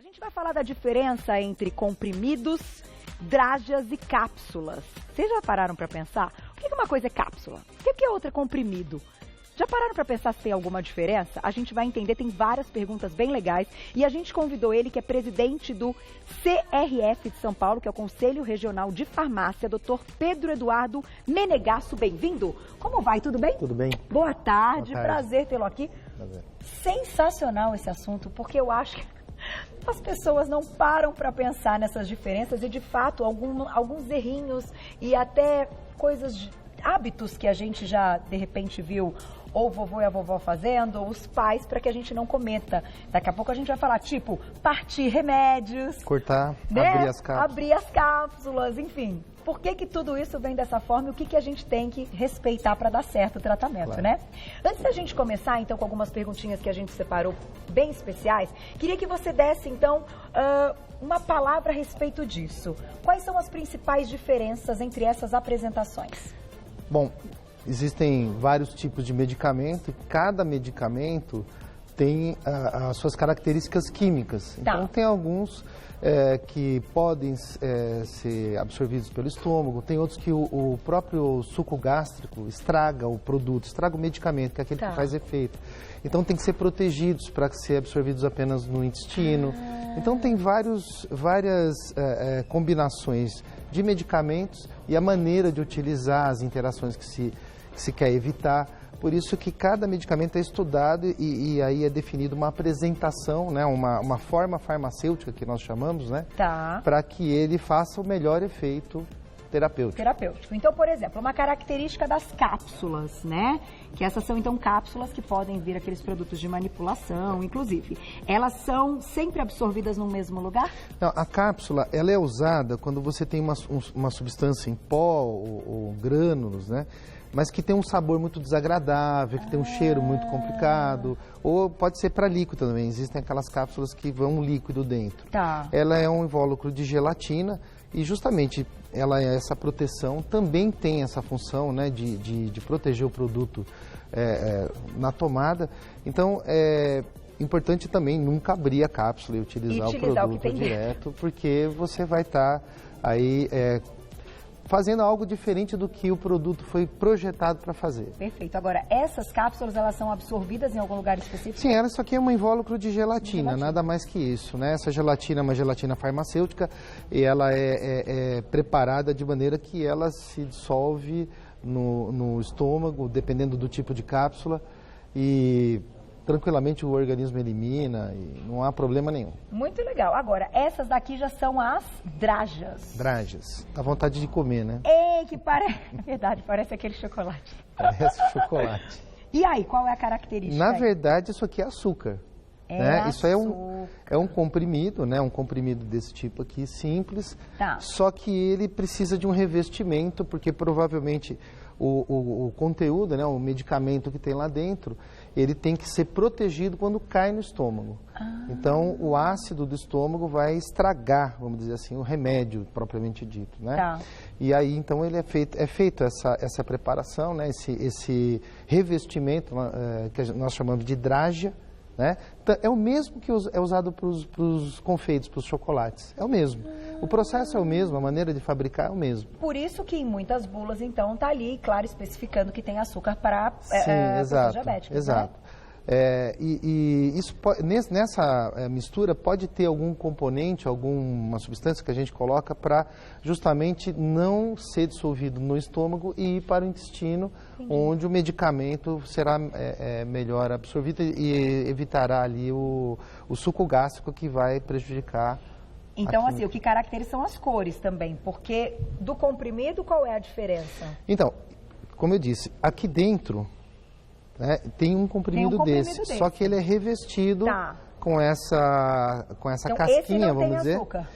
gente vai falar da diferença entre comprimidos, drágeas e cápsulas. Vocês já pararam para pensar? O que uma coisa é cápsula? O que a outra é comprimido? Já pararam para pensar se tem alguma diferença? A gente vai entender, tem várias perguntas bem legais. E a gente convidou ele, que é presidente do CRF de São Paulo, que é o Conselho Regional de Farmácia, Dr. Pedro Eduardo Menegasso. Bem-vindo. Como vai? Tudo bem? Tudo bem. Boa tarde. Boa tarde. Prazer tê-lo aqui. Prazer. Sensacional esse assunto, porque eu acho que as pessoas não param para pensar nessas diferenças e, de fato, alguns errinhos e até coisas, hábitos que a gente já, de repente, viu ou o vovô e a vovó fazendo, ou os pais, para que a gente não cometa. Daqui a pouco a gente vai falar, tipo, partir remédios. Cortar, né? abrir as cápsulas. Abrir as cápsulas, enfim. Por que tudo isso vem dessa forma e o que a gente tem que respeitar para dar certo o tratamento, Claro. né? Antes da gente começar, então, com algumas perguntinhas que a gente separou bem especiais, queria que você desse, então, uma palavra a respeito disso. Quais são as principais diferenças entre essas apresentações? Bom, existem vários tipos de medicamento e cada medicamento tem as suas características químicas. Tá. Então, tem alguns que podem ser absorvidos pelo estômago, tem outros que o próprio suco gástrico estraga o produto, estraga o medicamento, que é aquele Tá. que faz efeito. Então, tem que ser protegidos para ser absorvidos apenas no intestino. Então, tem várias combinações de medicamentos e a maneira de utilizar as interações que se quer evitar. Por isso que cada medicamento é estudado e aí é definido uma apresentação, né, uma forma farmacêutica que nós chamamos, né, Tá. para que ele faça o melhor efeito terapêutico. Então, por exemplo, uma característica das cápsulas, né? Que essas são, então, cápsulas que podem vir aqueles produtos de manipulação, inclusive. Elas são sempre absorvidas no mesmo lugar? Não, a cápsula, ela é usada quando você tem uma substância em pó ou grânulos, né? Mas que tem um sabor muito desagradável, que tem um cheiro muito complicado, ou pode ser para líquido também. Existem aquelas cápsulas que vão líquido dentro. Tá. Ela é um invólucro de gelatina e justamente essa proteção também tem essa função, né, de proteger o produto na tomada. Então, é importante também nunca abrir a cápsula e utilizar o produto direto, porque você vai estar aí fazendo algo diferente do que o produto foi projetado para fazer. Perfeito. Agora, essas cápsulas, elas são absorvidas em algum lugar específico? Sim, isso aqui é um invólucro de gelatina, nada mais que isso, né? Essa gelatina é uma gelatina farmacêutica e ela é preparada de maneira que ela se dissolve no estômago, dependendo do tipo de cápsula, e tranquilamente o organismo elimina e não há problema nenhum. Muito legal. Agora, essas daqui já são as drágeas. Drágeas. Dá vontade de comer, né? Ei, que parece... É verdade, parece aquele chocolate. Parece chocolate. E aí, qual é a característica? Na verdade, isso aqui é açúcar. Né? Isso é um comprimido, né? Um comprimido desse tipo aqui, simples. Tá. Só que ele precisa de um revestimento, porque provavelmente o conteúdo, né? O medicamento que tem lá dentro, ele tem que ser protegido quando cai no estômago. Então, o ácido do estômago vai estragar, vamos dizer assim, o remédio propriamente dito, né? Tá. E aí, então, ele é feito essa preparação, né? Esse revestimento que nós chamamos de drágia, né? É o mesmo que é usado para os confeitos, para os chocolates. É o mesmo. O processo é o mesmo, a maneira de fabricar é o mesmo. Por isso que em muitas bulas, então, está ali, claro, especificando que tem açúcar para pessoas diabéticas. Exato. Né? Isso nessa mistura pode ter algum componente, alguma substância que a gente coloca para justamente não ser dissolvido no estômago e ir para o intestino, onde o medicamento será melhor absorvido e evitará ali o suco gástrico que vai prejudicar. Então, assim, o que caracteriza são as cores também, porque do comprimido, qual é a diferença? Então, como eu disse, aqui dentro, né, tem um comprimido desse, só que ele é revestido com essa então, casquinha, esse não vamos tem dizer. Açúcar.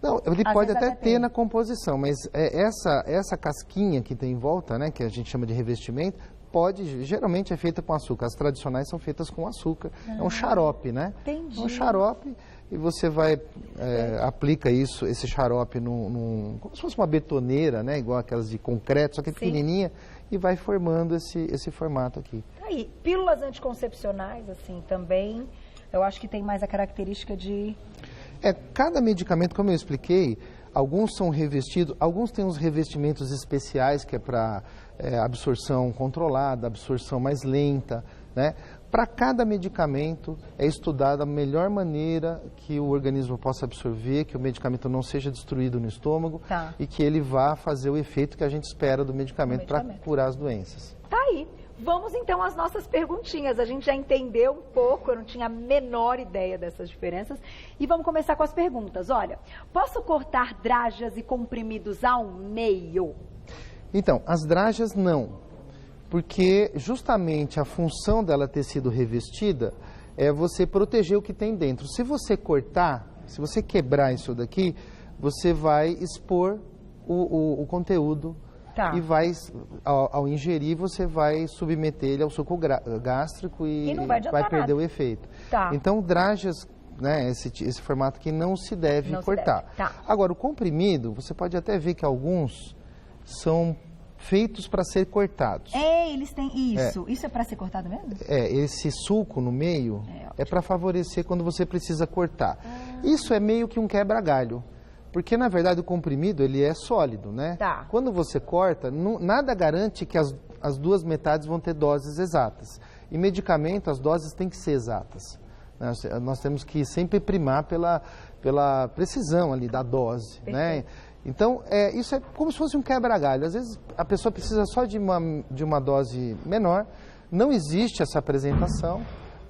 Não, ele Às pode vezes até ter na composição, mas essa casquinha que tem em volta, né, que a gente chama de revestimento, geralmente é feita com açúcar. As tradicionais são feitas com açúcar. É um xarope, né? Entendi. É um xarope e você vai, aplica esse xarope como se fosse uma betoneira, né? Igual aquelas de concreto, só que pequenininha, e vai formando esse formato aqui. Aí, pílulas anticoncepcionais, assim, também, eu acho que tem mais a característica de Cada medicamento, como eu expliquei, alguns são revestidos, alguns têm uns revestimentos especiais que é para absorção controlada, absorção mais lenta, né? Para cada medicamento é estudada a melhor maneira que o organismo possa absorver, que o medicamento não seja destruído no estômago e que ele vá fazer o efeito que a gente espera do medicamento para curar as doenças. Tá aí. Vamos então às nossas perguntinhas. A gente já entendeu um pouco, eu não tinha a menor ideia dessas diferenças. E vamos começar com as perguntas. Olha, posso cortar drágeas e comprimidos ao meio? Então, as drágeas não. Porque justamente a função dela ter sido revestida é você proteger o que tem dentro. Se você cortar, se você quebrar isso daqui, você vai expor o conteúdo e vai, ao ingerir, você vai submeter ele ao suco gástrico e não vai perder nada. O efeito. Então, drágeas, né, esse formato aqui não se deve cortar. Agora, o comprimido, você pode até ver que alguns são feitos para ser cortados. Eles têm isso. Isso é para ser cortado mesmo? Esse sulco no meio é para favorecer quando você precisa cortar. Isso é meio que um quebra-galho, porque na verdade o comprimido ele é sólido, né? Quando você corta, nada garante que as duas metades vão ter doses exatas. Em medicamento, as doses têm que ser exatas. Nós temos que sempre primar pela precisão ali da dose, né? Então, isso é como se fosse um quebra-galho. Às vezes, a pessoa precisa só de uma dose menor, não existe essa apresentação,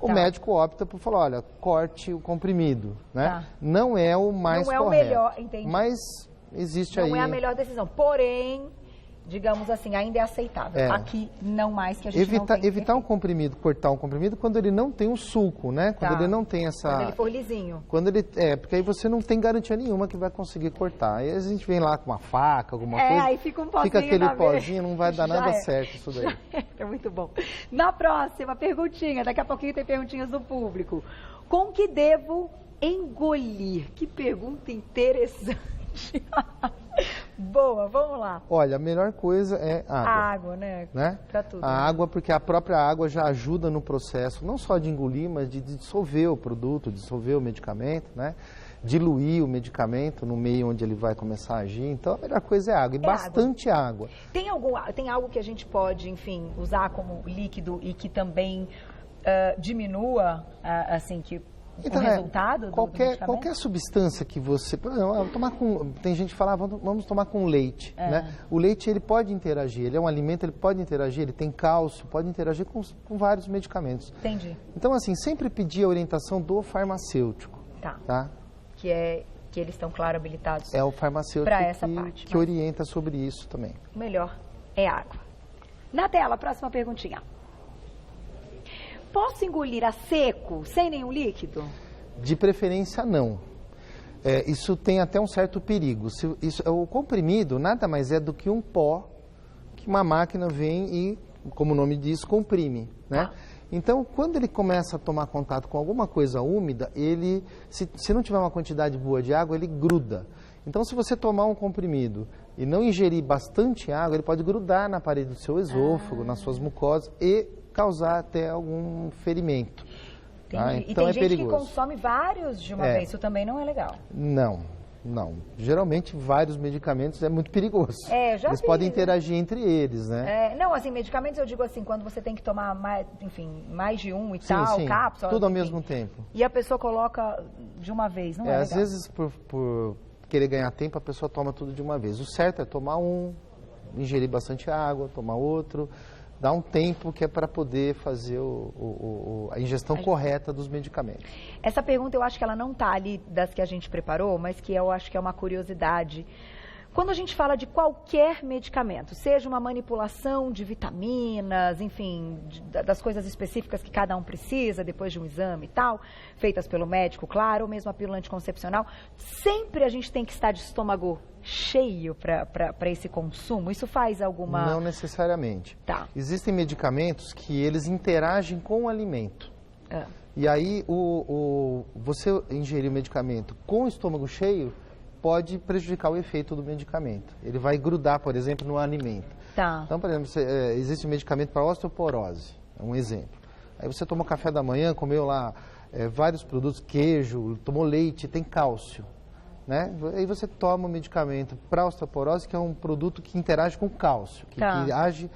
o médico opta por falar, olha, corte o comprimido, né? Não é o mais correto. Não é o melhor, entendi. Mas existe aí... Não é a melhor decisão, porém... digamos assim, ainda é aceitável. Aqui, não mais, que a gente não tem evitar um comprimido, cortar um comprimido, quando ele não tem um suco, né? Quando ele não tem essa... Quando ele for lisinho. Porque aí você não tem garantia nenhuma que vai conseguir cortar. Aí a gente vem lá com uma faca, alguma coisa... aí fica um pozinho. Fica aquele pozinho, não vai dar nada certo isso daí. É muito bom. Na próxima, perguntinha. Daqui a pouquinho tem perguntinhas do público. Com que devo engolir? Que pergunta interessante. Boa, vamos lá. Olha, a melhor coisa é água. A água, né? Pra tudo. A água, porque a própria água já ajuda no processo, não só de engolir, mas de dissolver o produto, dissolver o medicamento, né? Diluir o medicamento no meio onde ele vai começar a agir. Então, a melhor coisa é água, e bastante água. Tem algo que a gente pode, enfim, usar como líquido e que também diminua, assim, que... Então, o resultado qualquer substância que você... tem gente que fala, vamos tomar com leite. Né? O leite ele pode interagir, ele é um alimento, ele pode interagir, ele tem cálcio, pode interagir com vários medicamentos. Entendi. Então, assim, sempre pedir a orientação do farmacêutico. Tá? Que eles estão, claro, habilitados. É o farmacêutico para essa parte, que orienta sobre isso também. O melhor é água. Na tela, próxima perguntinha. Posso engolir a seco, sem nenhum líquido? De preferência, não. Isso tem até um certo perigo. O comprimido nada mais é do que um pó que uma máquina vem e, como o nome diz, comprime, né? Então, quando ele começa a tomar contato com alguma coisa úmida, se não tiver uma quantidade boa de água, ele gruda. Então, se você tomar um comprimido e não ingerir bastante água, ele pode grudar na parede do seu esôfago, nas suas mucosas e causar até algum ferimento. Então, e tem gente que consome vários de uma vez, isso também não é legal. Não. Geralmente, vários medicamentos é muito perigoso. Eles podem interagir entre eles, né? Não, assim, medicamentos eu digo assim, quando você tem que tomar mais de um e tal, cápsula. Tudo ao mesmo tempo. E a pessoa coloca de uma vez, não é legal. Às vezes, por querer ganhar tempo, a pessoa toma tudo de uma vez. O certo é tomar ingerir bastante água, tomar outro... Dá um tempo que é para poder fazer a ingestão correta dos medicamentos. Essa pergunta eu acho que ela não está ali das que a gente preparou, mas que eu acho que é uma curiosidade. Quando a gente fala de qualquer medicamento, seja uma manipulação de vitaminas, enfim, das coisas específicas que cada um precisa depois de um exame e tal, feitas pelo médico, claro, ou mesmo a pílula anticoncepcional, sempre a gente tem que estar de estômago cheio para esse consumo? Isso faz alguma... Não necessariamente. Existem medicamentos que eles interagem com o alimento. E aí, você ingerir o medicamento com o estômago cheio pode prejudicar o efeito do medicamento. Ele vai grudar, por exemplo, no alimento. Então, por exemplo, existe um medicamento para osteoporose, é um exemplo. Aí você tomou café da manhã, comeu lá vários produtos, queijo, tomou leite, tem cálcio, né? Aí você toma um medicamento para osteoporose, que é um produto que interage com o cálcio, que age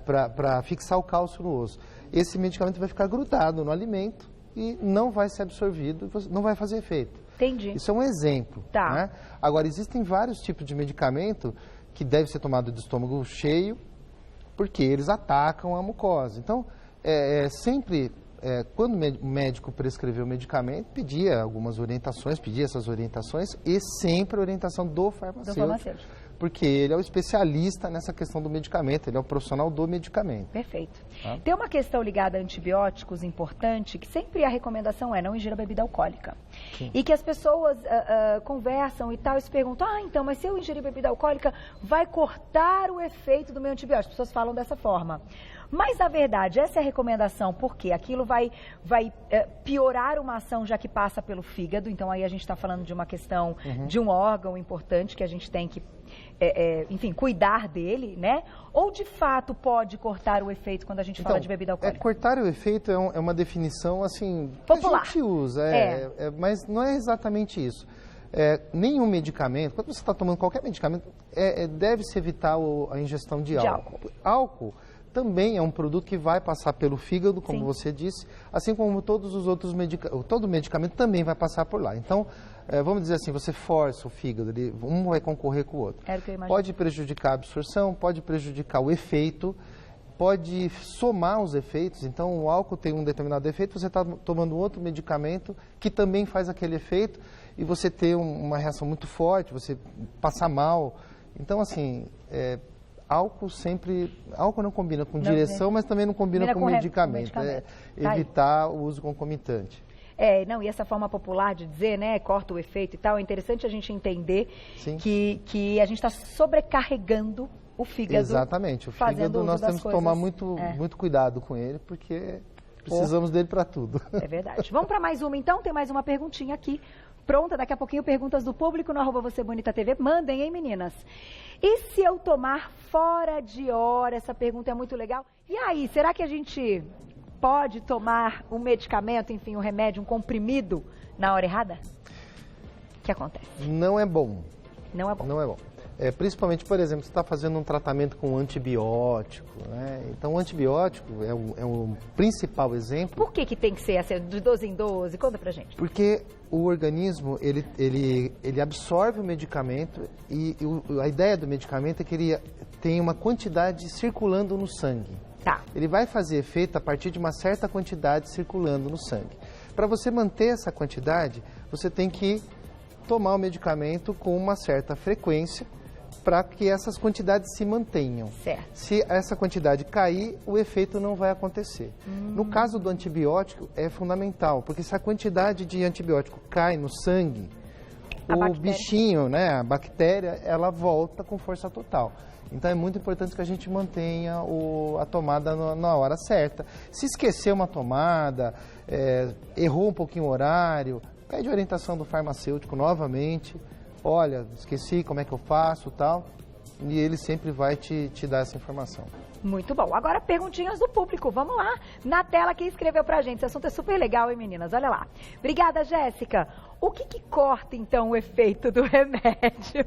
para fixar o cálcio no osso. Esse medicamento vai ficar grudado no alimento e não vai ser absorvido, não vai fazer efeito. Entendi. Isso é um exemplo. Né? Agora, existem vários tipos de medicamento que devem ser tomados de estômago cheio, porque eles atacam a mucosa. Então, sempre, quando o médico prescreveu o medicamento, pedia essas orientações e sempre a orientação do farmacêutico. Porque ele é o especialista nessa questão do medicamento, ele é o profissional do medicamento. Perfeito. Tem uma questão ligada a antibióticos importante, que sempre a recomendação é não ingira bebida alcoólica. Sim. E que as pessoas conversam e tal, e se perguntam, então, mas se eu ingerir bebida alcoólica, vai cortar o efeito do meu antibiótico? As pessoas falam dessa forma. Mas, na verdade, essa é a recomendação, porque aquilo vai piorar uma ação já que passa pelo fígado, então aí a gente está falando de uma questão de um órgão importante que a gente tem que, enfim, cuidar dele, né? Ou, de fato, pode cortar o efeito quando a gente fala de bebida alcoólica? Cortar o efeito é uma definição, assim, popular. Que a gente usa, mas não é exatamente isso. Nenhum medicamento, quando você está tomando qualquer medicamento, deve-se evitar a ingestão de álcool. Álcool também é um produto que vai passar pelo fígado, como você disse, assim como todos os outros medicamentos, todo medicamento também vai passar por lá. Então, vamos dizer assim, você força o fígado, um vai concorrer com o outro. Pode prejudicar a absorção, pode prejudicar o efeito, pode somar os efeitos. Então, o álcool tem um determinado efeito, você está tomando outro medicamento que também faz aquele efeito e você tem uma reação muito forte, você passa mal. Então, assim, álcool não combina com direção, mas também não combina com medicamento. Evitar o uso concomitante. E essa forma popular de dizer, né, corta o efeito e tal, é interessante a gente entender que a gente está sobrecarregando o fígado. Exatamente, o fígado nós temos que tomar muito cuidado com ele, porque precisamos dele para tudo. É verdade. Vamos para mais uma então, tem mais uma perguntinha aqui. Pronta, daqui a pouquinho perguntas do público no @VocêBonitaTV. Mandem, hein, meninas? E se eu tomar fora de hora? Essa pergunta é muito legal. E aí, será que a gente pode tomar um medicamento, enfim, um remédio, um comprimido na hora errada? O que acontece? Não é bom. Não é bom? Não é bom. Principalmente, por exemplo, você está fazendo um tratamento com antibiótico, né? Então, o antibiótico é o principal exemplo. Por que tem que ser assim, de 12 em 12? Conta pra gente. Porque o organismo, ele absorve o medicamento e a ideia do medicamento é que ele tem uma quantidade circulando no sangue. Ele vai fazer efeito a partir de uma certa quantidade circulando no sangue. Para você manter essa quantidade, você tem que tomar o medicamento com uma certa frequência para que essas quantidades se mantenham. Certo. Se essa quantidade cair, o efeito não vai acontecer. No caso do antibiótico, é fundamental, porque se a quantidade de antibiótico cai no sangue, bichinho, né, a bactéria, ela volta com força total. Então, é muito importante que a gente mantenha a tomada na hora certa. Se esquecer uma tomada, errou um pouquinho o horário, pede orientação do farmacêutico novamente. Olha, esqueci, como é que eu faço, tal. E ele sempre vai te dar essa informação. Muito bom. Agora, perguntinhas do público. Vamos lá. Na tela, quem escreveu pra gente. Esse assunto é super legal, hein, meninas? Olha lá. Obrigada, Jéssica. O que corta, então, o efeito do remédio?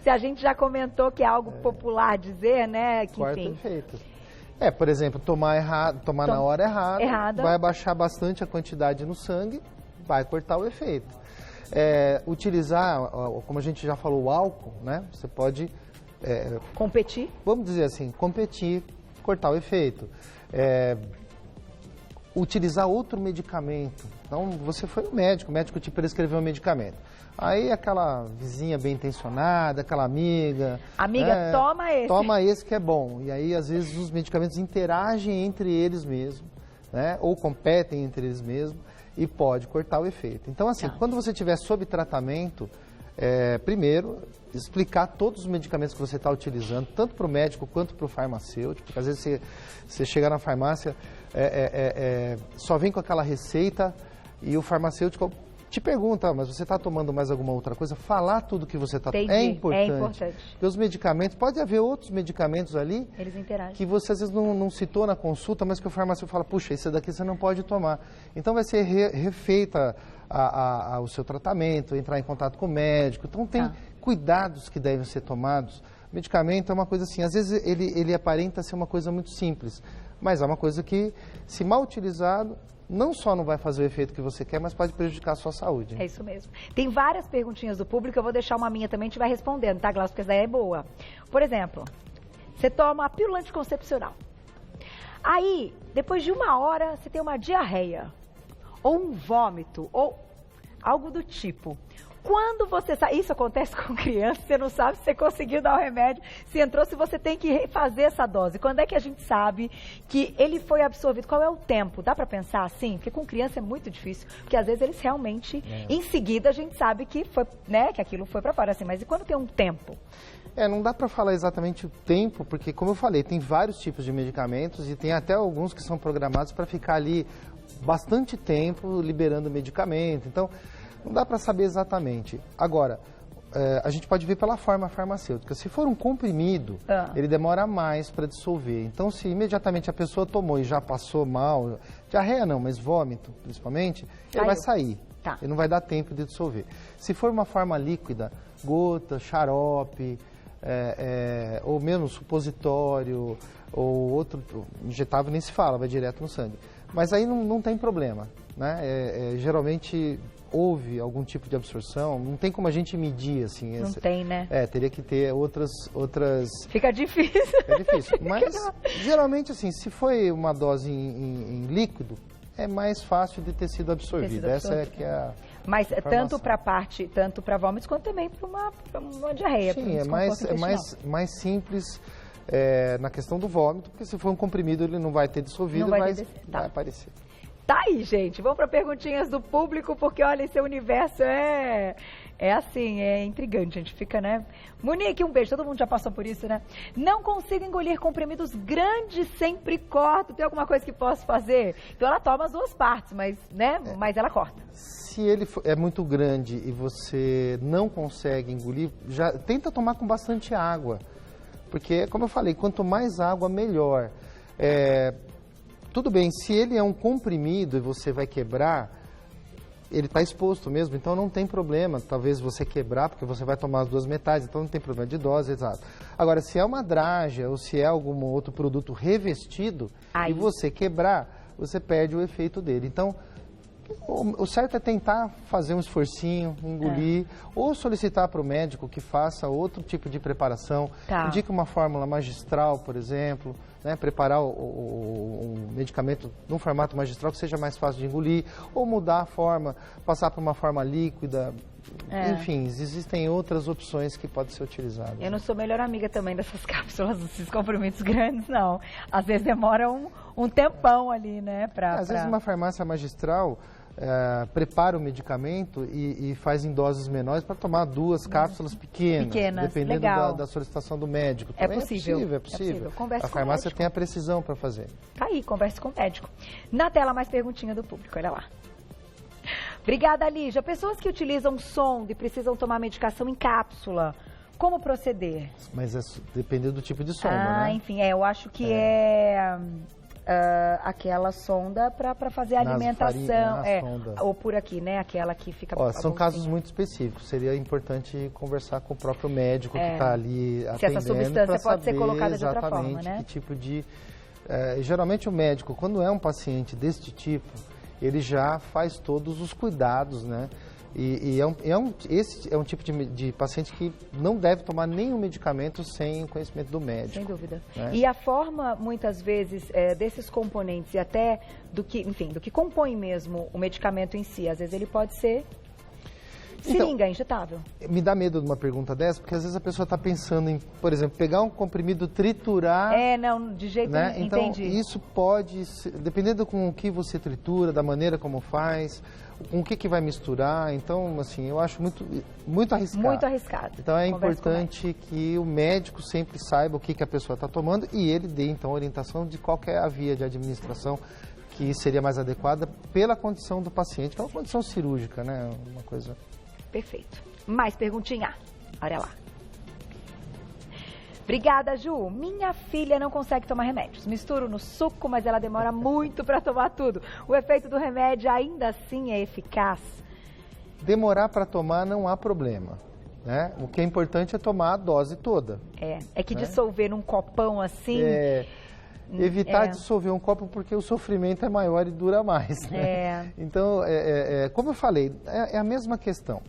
Se a gente já comentou que é algo popular dizer, né? Que, corta o efeito. Por exemplo, tomar na hora errada, vai abaixar bastante a quantidade no sangue, vai cortar o efeito. Utilizar, como a gente já falou, o álcool, né? Você pode... competir? Vamos dizer assim, competir, cortar o efeito. Utilizar outro medicamento. Então, você foi no médico, o médico te prescreveu um medicamento. Aí, aquela vizinha bem intencionada, aquela amiga... Amiga, toma esse. Toma esse que é bom. E aí, às vezes, os medicamentos interagem entre eles mesmos, né? Ou competem entre eles mesmos. E pode cortar o efeito. Então, assim, quando você estiver sob tratamento, primeiro, explicar todos os medicamentos que você está utilizando, tanto para o médico quanto para o farmacêutico, porque às vezes você chega na farmácia, só vem com aquela receita e o farmacêutico te pergunta, mas você está tomando mais alguma outra coisa? Falar tudo que você está tomando é importante. Porque os medicamentos, pode haver outros medicamentos ali eles interagem, que você às vezes não citou na consulta, mas que o farmacêutico fala, puxa, esse daqui você não pode tomar. Então vai ser refeita o seu tratamento, entrar em contato com o médico. Então tem cuidados que devem ser tomados. Medicamento é uma coisa assim, às vezes ele aparenta ser uma coisa muito simples, mas é uma coisa que, se mal utilizado, não só não vai fazer o efeito que você quer, mas pode prejudicar a sua saúde. É isso mesmo. Tem várias perguntinhas do público, eu vou deixar uma minha também, a gente vai respondendo, tá, Glaucio? Porque essa daí é boa. Por exemplo, você toma a pílula anticoncepcional. Aí, depois de 1 hora, você tem uma diarreia, ou um vômito, ou algo do tipo. Quando você sai, isso acontece com criança, você não sabe se você conseguiu dar o remédio, se entrou, se você tem que refazer essa dose. Quando é que a gente sabe que ele foi absorvido? Qual é o tempo? Dá pra pensar assim? Porque com criança é muito difícil, porque às vezes eles realmente, em seguida a gente sabe que foi, né, que aquilo foi pra fora, assim, mas e quando tem um tempo? Não dá para falar exatamente o tempo, porque, como eu falei, tem vários tipos de medicamentos e tem até alguns que são programados para ficar ali bastante tempo liberando medicamento. Então, não dá para saber exatamente. Agora, a gente pode ver pela forma farmacêutica. Se for um comprimido, ele demora mais para dissolver. Então, se imediatamente a pessoa tomou e já passou mal, diarreia não, mas vômito principalmente, ele vai sair. Ele não vai dar tempo de dissolver. Se for uma forma líquida, gota, xarope, ou mesmo supositório, ou outro injetável, nem se fala, vai direto no sangue. Mas aí não tem problema, né? Geralmente houve algum tipo de absorção, não tem como a gente medir assim. Não tem, né? Teria que ter outras... Fica difícil. É difícil, mas geralmente assim, se foi uma dose em líquido, é mais fácil de ter sido absorvida. Essa é que é a... Mas tanto para vômitos quanto também para uma diarreia. Sim, é mais simples na questão do vômito, porque se for um comprimido ele não vai ter dissolvido, vai aparecer. Tá aí, gente. Vamos para perguntinhas do público, porque olha, esse universo é assim, é intrigante. A gente fica, né? Monique, um beijo. Todo mundo já passou por isso, né? Não consigo engolir comprimidos grandes, sempre corto. Tem alguma coisa que posso fazer? Então ela toma as 2 partes, mas, né? Mas ela corta. Se ele é muito grande e você não consegue engolir, já tenta tomar com bastante água. Porque, como eu falei, quanto mais água, melhor. Tudo bem, se ele é um comprimido e você vai quebrar, ele está exposto mesmo, então não tem problema. Talvez você quebrar, porque você vai tomar as 2 metades, então não tem problema de dose, exato. Agora, se é uma drágia ou se é algum outro produto revestido e você quebrar, você perde o efeito dele. Então, o certo é tentar fazer um esforcinho, engolir, ou solicitar para o médico que faça outro tipo de preparação. Indica uma fórmula magistral, por exemplo, né? Preparar o medicamento num formato magistral que seja mais fácil de engolir, ou mudar a forma, passar para uma forma líquida. Enfim, existem outras opções que podem ser utilizadas. Eu não sou melhor amiga também dessas cápsulas, desses comprimidos grandes, não. Às vezes demora um tempão ali, né? Às vezes uma farmácia magistral prepara o medicamento e faz em doses menores para tomar 2 cápsulas pequenas, dependendo da solicitação do médico. É possível. É possível. A farmácia tem a precisão para fazer. Tá aí, converse com o médico. Na tela, mais perguntinha do público, olha lá. Obrigada, Lígia. Pessoas que utilizam sonda e precisam tomar medicação em cápsula, como proceder? Mas depende do tipo de sonda, né? Enfim, eu acho que aquela sonda para fazer a alimentação, ou por aqui, né? Aquela que fica... São casos muito específicos. Seria importante conversar com o próprio médico que está ali atendendo. Se essa substância pode ser colocada de outra forma, né? Que tipo de... geralmente o médico, quando é um paciente deste tipo, ele já faz todos os cuidados, né? Esse é um tipo de paciente que não deve tomar nenhum medicamento sem o conhecimento do médico. Sem dúvida. Né? E a forma, muitas vezes, desses componentes e até do que compõe mesmo o medicamento em si, às vezes ele pode ser seringa, injetável. Me dá medo de uma pergunta dessa, porque às vezes a pessoa está pensando em, por exemplo, pegar um comprimido, triturar... não, de jeito né? nenhum, então, entendi. Isso pode, dependendo com o que você tritura, da maneira como faz, com o que vai misturar. Então, assim, eu acho muito arriscado. Muito arriscado. Então, é importante que o médico sempre saiba o que a pessoa está tomando e ele dê, então, orientação de qual é a via de administração que seria mais adequada pela condição do paciente, que é uma condição cirúrgica, né? Uma coisa... Perfeito. Mais perguntinha. Olha lá. Obrigada, Ju. Minha filha não consegue tomar remédios. Misturo no suco, mas ela demora muito para tomar tudo. O efeito do remédio ainda assim é eficaz? Demorar para tomar não há problema, né? O que é importante é tomar a dose toda. É que dissolver num copão assim... Evitar dissolver um copo porque o sofrimento é maior e dura mais, né? Então, como eu falei, é a mesma questão.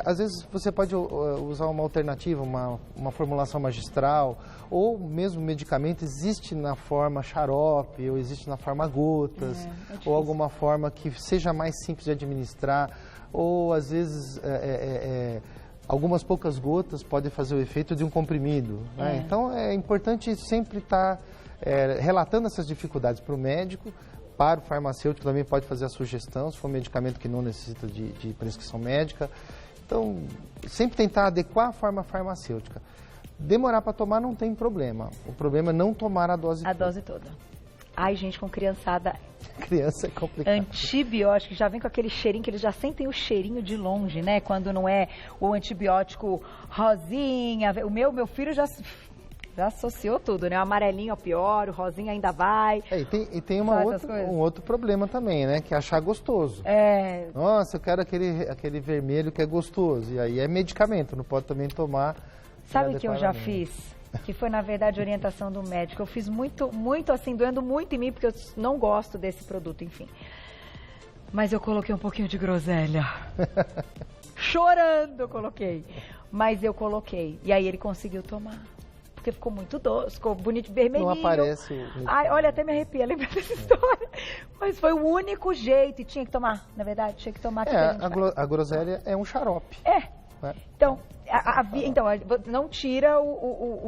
Às vezes você pode usar uma alternativa, uma formulação magistral, ou mesmo medicamento existe na forma xarope, ou existe na forma gotas, ou alguma forma que seja mais simples de administrar, ou às vezes algumas poucas gotas podem fazer o efeito de um comprimido, né? Então é importante sempre estar relatando essas dificuldades para o médico. Para o farmacêutico também pode fazer a sugestão, se for um medicamento que não necessita de prescrição médica. Então, sempre tentar adequar a forma farmacêutica. Demorar para tomar não tem problema. O problema é não tomar a dose toda. A dose toda. Ai, gente, com criançada... Criança é complicado. Antibiótico, já vem com aquele cheirinho, que eles já sentem o cheirinho de longe, né? Quando não é o antibiótico rosinha. O meu filho já associou tudo, né? O amarelinho é o pior, o rosinha ainda vai. E tem um outro problema também, né? Que é achar gostoso. Nossa, eu quero aquele vermelho que é gostoso. E aí é medicamento, não pode também tomar. Sabe o que eu já fiz? Que foi, na verdade, orientação do médico. Eu fiz muito assim, doendo muito em mim, porque eu não gosto desse produto, enfim. Mas eu coloquei um pouquinho de groselha. Chorando eu coloquei. Mas eu coloquei. E aí ele conseguiu tomar. Porque ficou muito doce, ficou bonito, vermelhinho. Não aparece Ai, olha, até me arrepia lembrar dessa história. Mas foi o único jeito e tinha que tomar, na verdade, tinha que tomar. A groselha é um xarope. Né? Então, não tira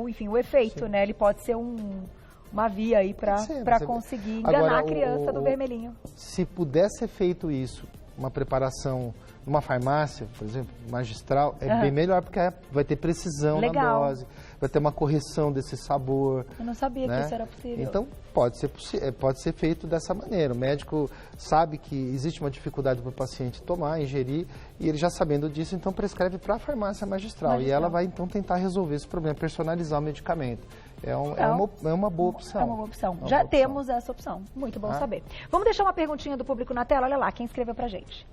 enfim, o efeito, né? Ele pode ser uma via aí para conseguir enganar a criança do vermelhinho. Se puder ser feito isso, uma preparação numa farmácia, por exemplo, magistral, é bem melhor, porque vai ter precisão na dose, vai ter uma correção desse sabor. Eu não sabia que isso era possível. Então, pode ser feito dessa maneira. O médico sabe que existe uma dificuldade para o paciente tomar, ingerir, e ele já sabendo disso, então prescreve para a farmácia magistral. E ela vai, então, tentar resolver esse problema, personalizar o medicamento. É uma boa opção. É uma boa opção. Já temos essa opção. Muito bom saber. Vamos deixar uma perguntinha do público na tela. Olha lá, quem escreveu pra gente.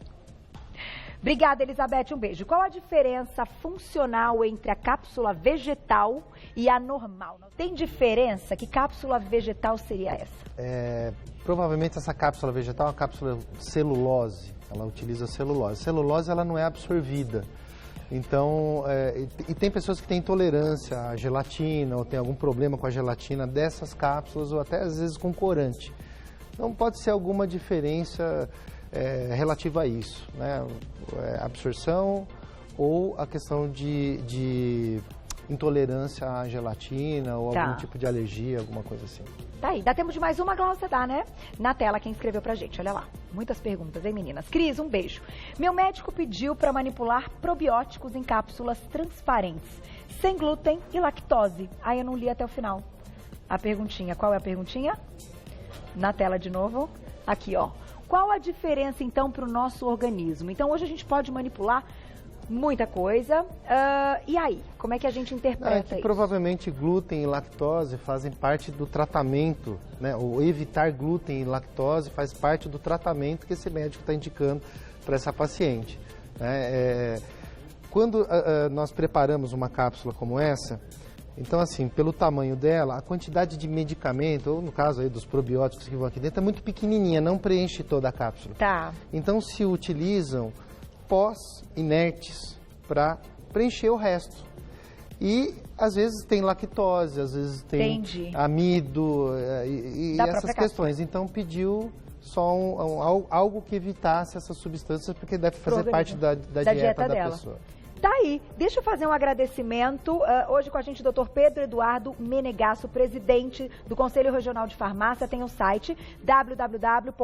Obrigada, Elizabeth. Um beijo. Qual a diferença funcional entre a cápsula vegetal e a normal? Tem diferença? Que cápsula vegetal seria essa? Provavelmente essa cápsula vegetal é uma cápsula celulose. Ela utiliza celulose. Celulose ela não é absorvida. Então, e tem pessoas que têm intolerância à gelatina ou tem algum problema com a gelatina dessas cápsulas ou até às vezes com corante. Então pode ser alguma diferença relativa a isso, né? Absorção ou a questão de intolerância à gelatina ou algum tipo de alergia, alguma coisa assim. Tá aí, dá tempo de mais uma, Glaucia, dá, né? Na tela, quem escreveu pra gente, olha lá. Muitas perguntas, hein, meninas? Cris, um beijo. Meu médico pediu para manipular probióticos em cápsulas transparentes, sem glúten e lactose. Aí eu não li até o final. A perguntinha, qual é a perguntinha? Na tela de novo. Aqui, ó. Qual a diferença, então, para o nosso organismo? Então, hoje a gente pode manipular muita coisa. E aí, como é que a gente interpreta isso? Provavelmente glúten e lactose fazem parte do tratamento, né? Ou evitar glúten e lactose faz parte do tratamento que esse médico está indicando para essa paciente. Quando nós preparamos uma cápsula como essa, então assim, pelo tamanho dela, a quantidade de medicamento, ou no caso aí dos probióticos que vão aqui dentro, é muito pequenininha, não preenche toda a cápsula. Tá. Então se utilizam pós inertes para preencher o resto. E às vezes tem lactose, às vezes tem amido e essas questões. Então pediu só algo que evitasse essas substâncias, porque deve fazer parte da dieta da pessoa. Tá aí, deixa eu fazer um agradecimento. Hoje com a gente o Dr. Pedro Eduardo Menegasso, presidente do Conselho Regional de Farmácia. Tem o site www.crfsp.com.br.